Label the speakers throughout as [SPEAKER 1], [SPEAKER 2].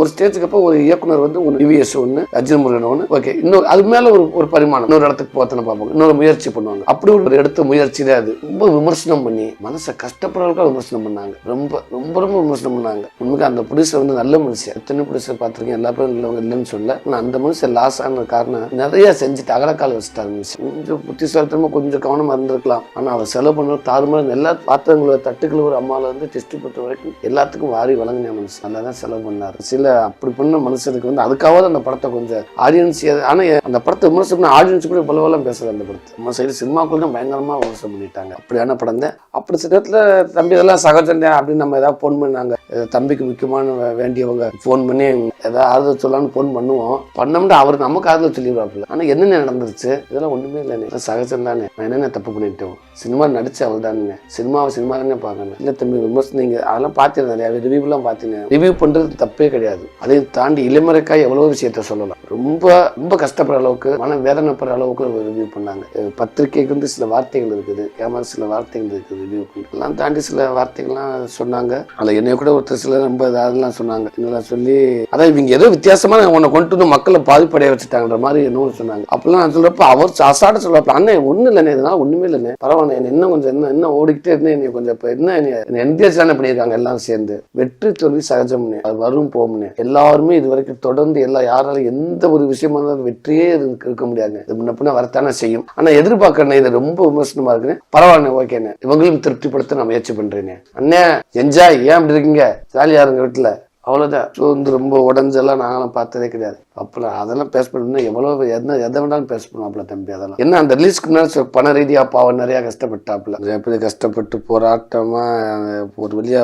[SPEAKER 1] ஒரு ஸ்டேஜுக்கு அப்போ ஒரு இயக்குனர் வந்து ஒரு டிவிஎஸ் ஒன்று, அர்ஜுன் முருகன் ஒன்று, ஓகே இன்னொரு அது மேலே ஒரு பரிமாணம் இன்னொரு இடத்துக்கு போத்தனை பார்ப்பாங்க, இன்னொரு முயற்சி பண்ணுவாங்க. அப்படி ஒரு எடுத்த முயற்சி தான் அது. ரொம்ப விமர்சனம் பண்ணி மனசை கஷ்டப்படுறவங்களுக்காக விமர்சனம் பண்ணாங்க. ரொம்ப ரொம்ப ரொம்ப விமர்சனம் பண்ணாங்க. உண்மைக்கு அந்த ப்ரொடியூசர் வந்து நல்ல மனுஷன். எத்தனை ப்ரொடியூசர் பார்த்துருக்கேன், எல்லா பேரும் நல்லவங்க இல்லைன்னு சொல்ல. ஆனால் அந்த மனுஷன் லாஸ் ஆன காரணம் நிறைய செஞ்சுட்டு அகலக்கால வச்சுட்டாங்க. கொஞ்சம் புத்திசாலித்தனமாக கொஞ்சம் கவனமாக இருந்திருக்கலாம். ஆனால் அவர் செலவு பண்ண தாறுமாறு எல்லா பாத்திரங்களோட தட்டுக்கள் ஒரு அம்மாவில் வந்து டெஸ்ட் பண்ற வரைக்கும் எல்லாத்துக்கும் வாரி வழங்கின மனுஷன். நல்லா தான் செலவு பண்ணார். சில அப்படி பண்ண மனுஷனுக்கு வந்து அதுக்காவது அந்த படத்தை கொஞ்சம் ஆடியன்ஸ், ஆனால் அந்த படத்தை விமர்சனம் பண்ண ஆடியன்ஸ் கூட பலவெல்லாம் பேசுறது. அந்த படத்தை நம்ம சைடு சினிமாக்குள்ள தான் பயங்கரமா விமர்சனம் பண்ணிட்டாங்க. அப்படியான படம் தான். அப்படி சில இடத்துல தம்பி இதெல்லாம் சகஜண்டா அப்படின்னு நம்ம ஏதாவது ஃபோன் பண்ணாங்க, தம்பிக்கு முக்கியமான வேண்டியவங்க ஃபோன் பண்ணி ஏதாவது ஆறுதல் சொல்லலாம்னு ஃபோன் பண்ணுவோம். பண்ணோம்னா அவர் நமக்கு ஆறுதல் சொல்லிடுவாப்புல. ஆனால் என்னென்ன நடந்துருச்சு இதெல்லாம் ஒன்றுமே இல்லைண்ணே, சகஜம் தானே, நான் என்னென்ன தப்பு பண்ணிட்டோம், சினிமா நடிச்சு அவள் தானே, சினிமாவை சினிமா தானே பார்க்கணும். இல்லை தம்பி விமர்சனம் நீங்கள் அதெல்லாம் பார்த்தீங்க, நிறையா ரிவ்யூலாம் பார்த்தீங்க. ரிவ்யூ பண்ணுறது தப்பே கிடையாது. அதையும் தாண்டி இளமறைக்காய் எவ்வளோ விஷயத்த சொல்லலாம். ரொம்ப ரொம்ப கஷ்டப்படுற அளவுக்கு மன வேதனைப்படுற அளவுக்கு ரிவ்யூ பண்ணாங்க. பத்திரிகைக்கு வந்து சில வார்த்தைகள் இருக்குது, கேமரா சில வார்த்தைகள் இருக்குது, ரிவ்யூ எல்லாம் தாண்டி சில வார்த்தைகள்லாம் சொன்னாங்க. அதில் என்னைய கூட ஒருத்தர் சில ரொம்ப அதெல்லாம் சொன்னாங்க. என்னெல்லாம் சொல்லி அதான் இவங்க ஏதோ வித்தியாசமா உன்னை கொண்டு வந்து மக்களை பாதிப்படைய வச்சுட்டாங்கன்ற மாதிரி என்னன்னு சொன்னாங்க. அப்பெல்லாம் நான் சொல்றப்ப அவர் அசாட சொல்றப்ப அண்ணே ஒன்றும் இல்லைண்ணே, இதனால ஒன்றுமே இல்லைண்ணே, பரவாயில்ல, என்ன இன்னும் கொஞ்சம் என்ன ஓடிக்கிட்டே இருந்தேன், என்னை கொஞ்சம் இப்போ என்ன என்கரேஜ் தானே பண்ணியிருக்காங்க எல்லாம் சேர்ந்து. வெற்றி தோல்வி சகஜம்னு, அது வரும் போகும்னு. எல்லாருமே இது வரைக்கும் தொடர்ந்து யாராலும் எந்த ஒரு விஷயமா இருந்தாலும் வெற்றியே இருக்க முடியாதுங்க. இது முன்ன பின்ன வரத்தானே செய்யும். ஆனா எதிர்பார்க்கறேன் இது ரொம்ப விமர்சனமா இருக்குன்னு, பரவாயில்ல ஓகேண்ணே, இவங்களும் திருப்திப்படுத்த நான் முயற்சி பண்றேனே. அண்ணே என்ஜாய், ஏன் அப்படி இருக்கீங்க, ஜாலியா இருங்க வீட்டுல, அவ்வளோதான். ஸோ வந்து ரொம்ப உடஞ்செல்லாம் நாங்களாம் பார்த்ததே கிடையாது. அப்பெல்லாம் அதெல்லாம் பேச பண்ணணும், எவ்வளோ எதை வேணாலும் பேச பண்ணுவாப்புல தம்பி. அதெல்லாம் என்ன அந்த ரிலீஸ்க்கு முன்னாடி பண ரீதியாக பாவம் நிறையா கஷ்டப்பட்டாப்புல, எப்படி கஷ்டப்பட்டு போராட்டமாக ஒரு வழியா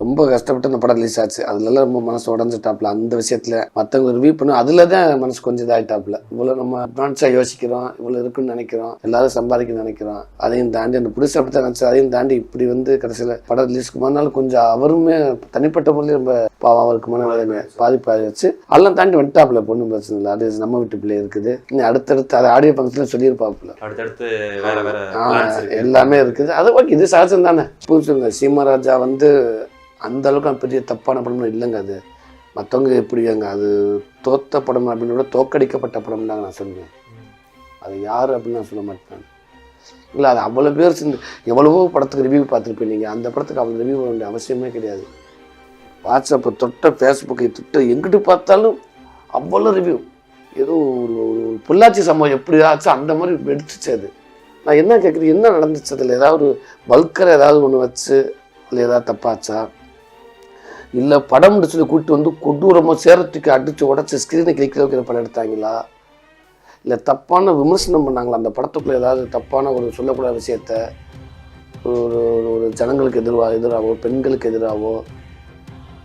[SPEAKER 1] ரொம்ப கஷ்டப்பட்டு அந்த படம் ரிலீஸ் ஆச்சு. அதுலலாம் ரொம்ப மனசு உடஞ்சிட்டாப்புல. அந்த விஷயத்துல மற்றவங்க ரிவ்யூ பண்ணும், அதில் தான் மனசு கொஞ்சம் இதாகிட்டாப்புல. இவ்வளோ நம்ம அட்வான்ஸாக யோசிக்கிறோம், இவ்வளோ இருக்குன்னு நினைக்கிறோம், எல்லாரும் சம்பாதிக்க நினைக்கிறோம், அதையும் தாண்டி அந்த புதுசாக அப்படி தான் நினச்சி அதையும் தாண்டி இப்படி வந்து கடைசியில் படம் ரிலீஸ்க்கு மறுநாள் கொஞ்சம் அவருமே தனிப்பட்ட முறையில் ரொம்ப பாவம், அவருக்கு மன பாதிப்பாகிடுச்சு. அதெல்லாம் தாண்டி வந்துட்டாப்புல, ஒன்றும் பிரச்சனை இல்லை, அது நம்ம வீட்டு பிள்ளை இருக்குது. அடுத்தடுத்து அது ஆடியோ ஃபங்க்ஷன்ல சொல்லியிருப்பாப்புல, எல்லாமே இருக்குது. அது ஓகே, இது சகஜம் தானே. புரிஞ்சுங்க, சீமராஜா வந்து அந்த அளவுக்கு பெரிய தப்பான படம் இல்லைங்க. அது மற்றவங்க எப்படிங்க, அது தோத்த படம் அப்படின்னு விட தோக்கடிக்கப்பட்ட படம் தாங்க நான் சொல்லுவேன். அது யார் அப்படின்னு நான் சொல்ல மாட்டேன். இல்லை, அது அவ்வளோ பேர் சேர்ந்து எவ்வளவோ படத்துக்கு ரிவ்யூ பார்த்துருப்பேன். நீங்கள் அந்த படத்துக்கு அவ்வளோ ரிவ்யூ பண்ண வேண்டிய அவசியமே கிடையாது. வாட்ஸ்அப்பை தொட்ட, ஃபேஸ்புக்கை தொட்ட, எங்கிட்டு பார்த்தாலும் அவ்வளோ ரிவ்யூ. ஏதோ ஒரு பொள்ளாச்சி சம்பவம் எப்படி ஆச்சு அந்த மாதிரி எடுத்துச்சு. அது நான் என்ன கேட்குறது, என்ன நடந்துச்சு, அதில் ஏதாவது ஒரு பல்கரை ஏதாவது ஒன்று வச்சு இல்லை ஏதாவது தப்பாச்சா, இல்லை படம் முடிச்சு கூப்பிட்டு வந்து கொடூரமாக சேரத்துக்கு அடித்து உடச்சி ஸ்க்ரீனை கிளிக்கிற வைக்கிற படம் எடுத்தாங்களா, இல்லை தப்பான விமர்சனம் பண்ணாங்களா, அந்த படத்துக்குள்ளே ஏதாவது தப்பான ஒரு சொல்லக்கூடாத விஷயத்த ஒரு ஜனங்களுக்கு எதிராகவோ பெண்களுக்கு எதிராகவோ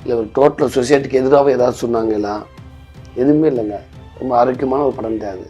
[SPEAKER 1] இல்லை ஒரு டோட்டல் சொசைட்டிக்கு எதிராகவோ ஏதாவது சொன்னாங்களா, எதுவுமே இல்லைங்க. ரொம்ப ஆரோக்கியமான ஒரு படம் தான் அது.